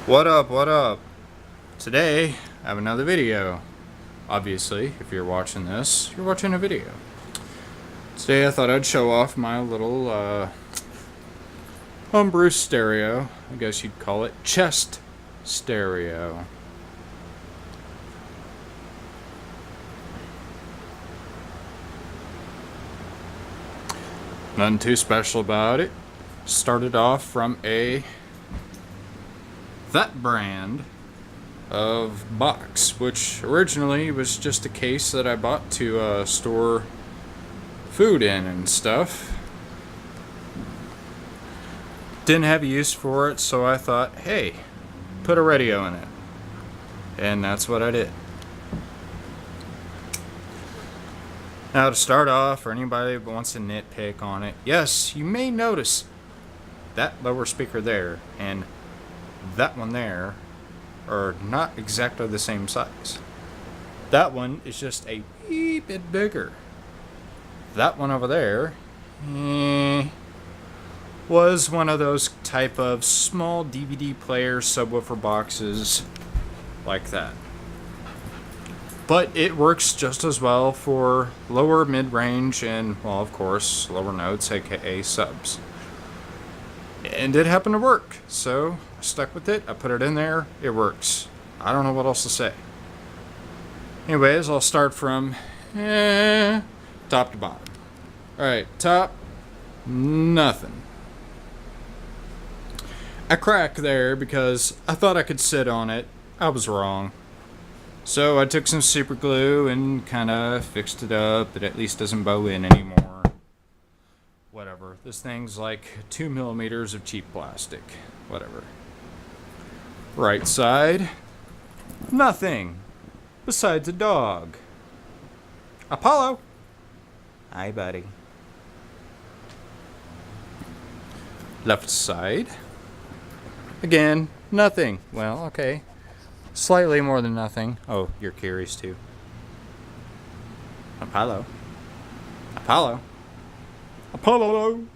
What up, what up? Today, I have another video. Obviously, if you're watching this, you're watching a video. Today I thought I'd show off my little homebrew stereo. I guess you'd call it chest stereo. Nothing too special about it. Started off from that brand of box, which originally was just a case that I bought to store food in and stuff. Didn't have a use for it, so I thought, hey, put a radio in it. And that's what I did. Now to start off, for anybody that wants to nitpick on it, yes, you may notice that lower speaker there and that one there are not exactly the same size. That one is just a wee bit bigger. That one over there was one of those type of small DVD player subwoofer boxes like that. But it works just as well for lower mid-range and, well, of course, lower notes, aka subs. And it happened to work, so I stuck with it. I put it in there. It works. I don't know what else to say. Anyways, I'll start from top to bottom. Alright, top, nothing. A crack there because I thought I could sit on it. I was wrong. So I took some super glue and kind of fixed it up. It at least doesn't bow in anymore. Whatever. This thing's like 2 millimeters of cheap plastic. Whatever. Right side. Nothing. Besides a dog. Apollo. Hi, buddy. Left side. Again, nothing. Well, okay. Slightly more than nothing. Oh, you're curious too. Apollo. Apollo. Apollo!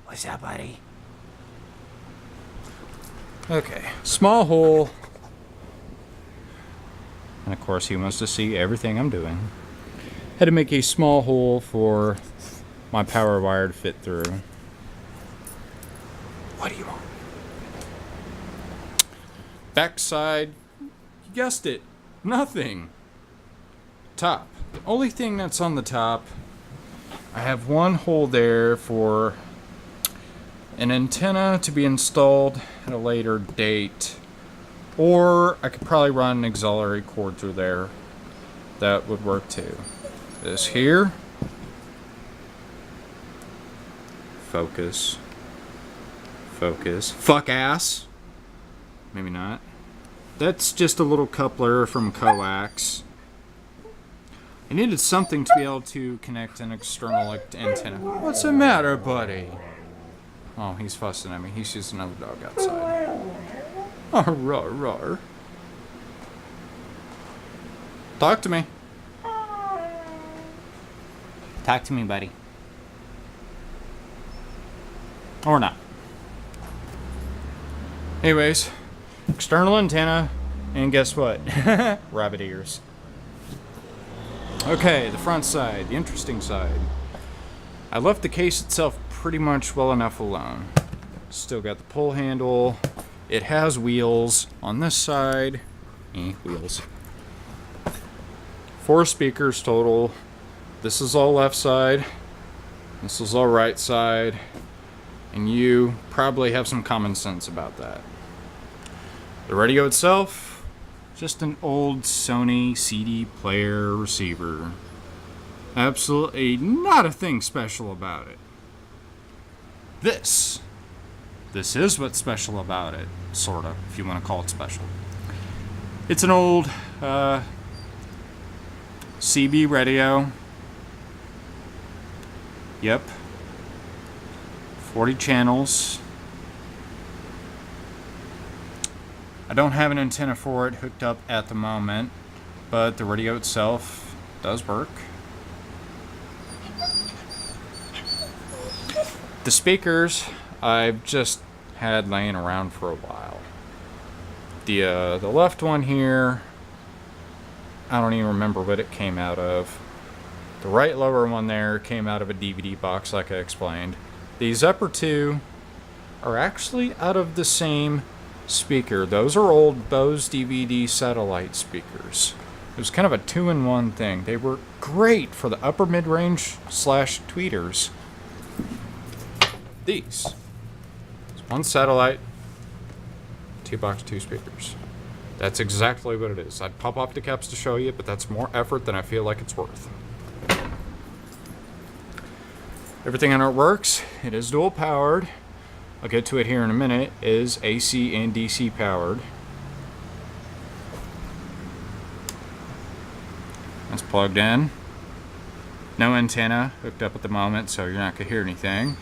What's up, buddy? Okay. Small hole. And of course he wants to see everything I'm doing. Had to make a small hole for my power wire to fit through. What do you want? Backside. You guessed it. Nothing. Top. The only thing that's on the top, I have one hole there for an antenna to be installed at a later date. Or I could probably run an auxiliary cord through there. That would work too. This here. Focus. Focus. Fuck ass. Maybe not. That's just a little coupler from coax. I needed something to be able to connect an external antenna. What's the matter, buddy? Oh, he's fussing at me. He's just another dog outside. Oh, roar, roar. Talk to me. Talk to me, buddy. Or not. Anyways, external antenna, and guess what? Rabbit ears. Okay, the front side, the interesting side. I left the case itself pretty much well enough alone. Still got the pull handle. It has wheels on this side. Wheels. 4 speakers total. This is all left side. This is all right side. And you probably have some common sense about that. The radio itself, just an old Sony CD player receiver. Absolutely not a thing special about it. This is what's special about it, sorta, if you want to call it special. It's an old CB radio. Yep. 40 channels. I don't have an antenna for it hooked up at the moment, but the radio itself does work. The speakers I've just had laying around for a while. The left one here, I don't even remember what it came out of. The right lower one there came out of a DVD box, like I explained. These upper two are actually out of the same speaker. Those are old Bose DVD satellite speakers. It was kind of a 2-in-1 thing. They were great for the upper mid-range / tweeters. These. It's one satellite, 2 box, 2 speakers. That's exactly what it is. I'd pop off the caps to show you, but that's more effort than I feel like it's worth. Everything on it works. It is dual powered. I'll get to it here in a minute. It is AC and DC powered. It's plugged in. No antenna hooked up at the moment, so you're not going to hear anything.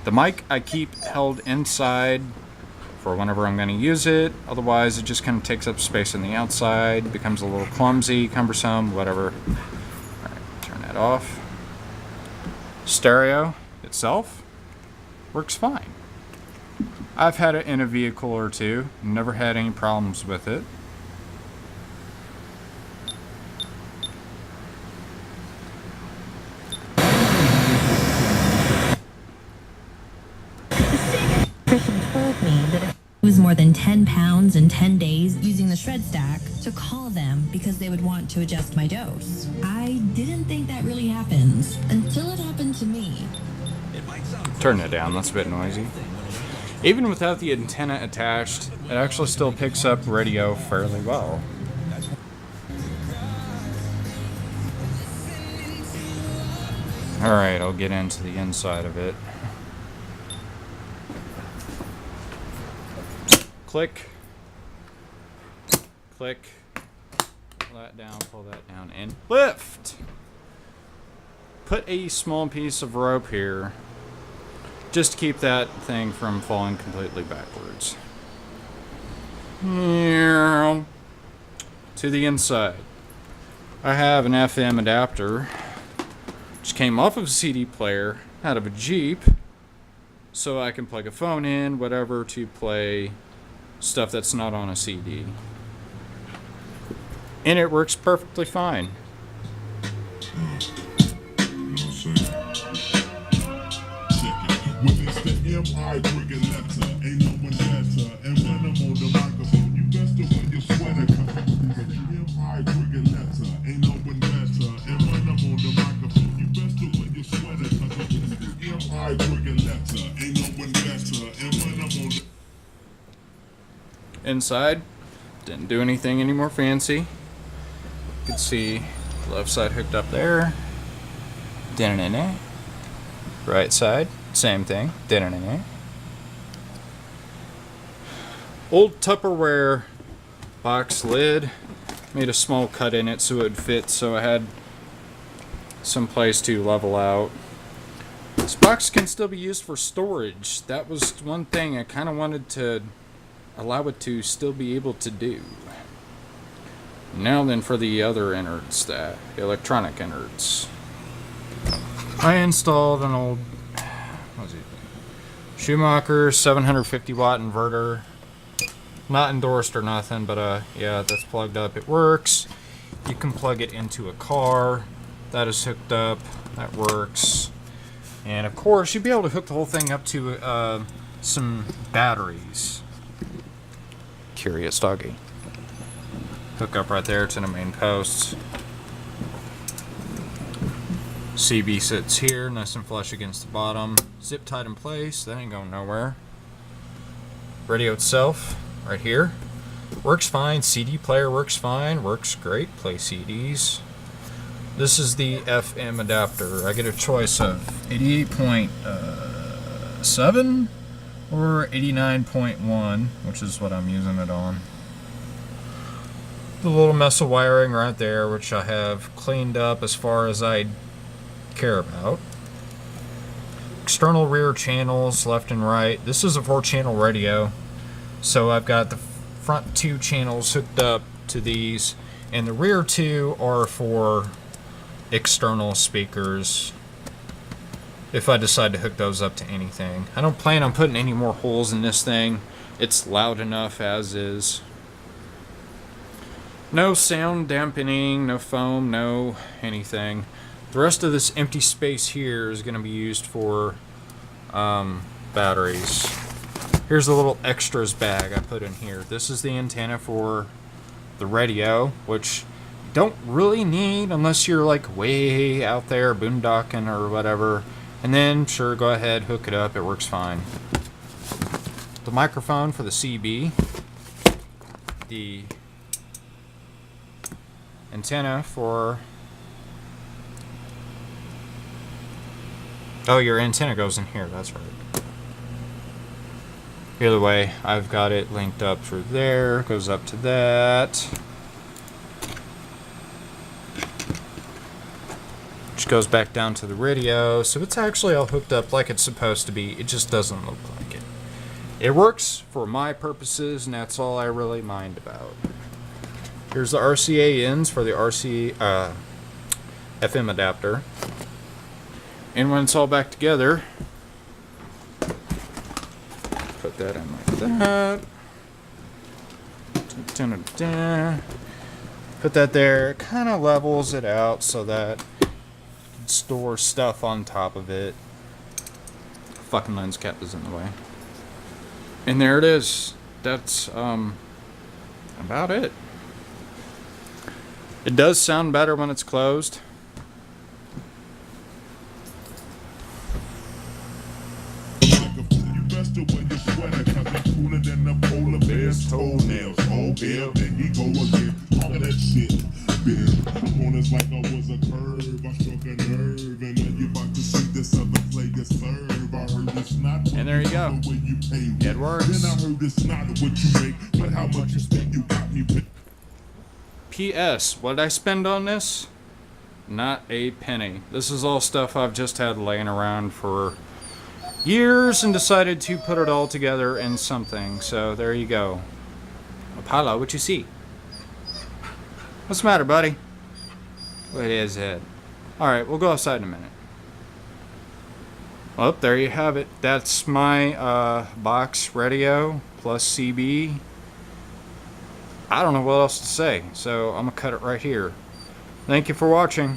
The mic I keep held inside for whenever I'm going to use it. Otherwise, it just kind of takes up space on the outside. Becomes a little clumsy, cumbersome, whatever. Alright, turn that off. Stereo itself works fine. I've had it in a vehicle or two. Never had any problems with it. Told me that if it was more than 10 pounds in 10 days using the shred stack to call them because they would want to adjust my dose. I didn't think that really happens until it happened to me. Turn it down, that's a bit noisy. Even without the antenna attached, it actually still picks up radio fairly well. Alright, I'll get into the inside of it. Click. Click. Pull that down, pull that down, and lift! Put a small piece of rope here just to keep that thing from falling completely backwards. To the inside. I have an FM adapter which came off of a CD player out of a Jeep, so I can plug a phone in, whatever, to play stuff that's not on a CD. And it works perfectly fine. Inside, didn't do anything any more fancy. You can see the left side hooked up there. Right side, same thing. Old Tupperware box lid. Made a small cut in it so it would fit, so I had some place to level out. This box can still be used for storage. That was one thing I kind of wanted to allow it to still be able to do. Now then for the other innards, the electronic innards. I installed an old Schumacher 750 watt inverter. Not endorsed or nothing, but yeah, that's plugged up. It works. You can plug it into a car. That is hooked up. That works. And of course, you'd be able to hook the whole thing up to some batteries. Curious doggy. Hook up right there to the main posts. CB sits here, nice and flush against the bottom. Zip tied in place, that ain't going nowhere. Radio itself, right here. Works fine, CD player works fine, works great, play CDs. This is the FM adapter. I get a choice of 88.7 or 89.1, which is what I'm using it on. The little mess of wiring right there, which I have cleaned up as far as I care about. External rear channels, left and right. This is a 4-channel radio, so I've got the front 2 channels hooked up to these, and the rear 2 are for external speakers if I decide to hook those up to anything. I don't plan on putting any more holes in this thing. It's loud enough as is. No sound dampening, no foam, no anything. The rest of this empty space here is going to be used for batteries. Here's a little extras bag I put in here. This is the antenna for the radio, which you don't really need unless you're like way out there boondocking or whatever. And then, sure, go ahead, hook it up. It works fine. The microphone for the CB. The antenna for... Oh, your antenna goes in here. That's right. Either way, I've got it linked up through there. Goes up to that. Which goes back down to the radio. So it's actually all hooked up like it's supposed to be. It just doesn't look like it. It works for my purposes, and that's all I really mind about. Here's the RCA ends for the FM adapter. And when it's all back together, put that in like that. Put that there. It kind of levels it out so that you can store stuff on top of it. Fucking lens cap is in the way. And there it is. That's about it. It does sound better when it's closed. And there you go. It works. P.S. What did I spend on this? Not a penny. This is all stuff I've just had laying around for years and decided to put it all together in something. So there you go. Apollo, what you see? What's the matter, buddy? What is it? Alright, we'll go outside in a minute. Well, there you have it. That's my box radio plus CB. I don't know what else to say, so I'm going to cut it right here. Thank you for watching.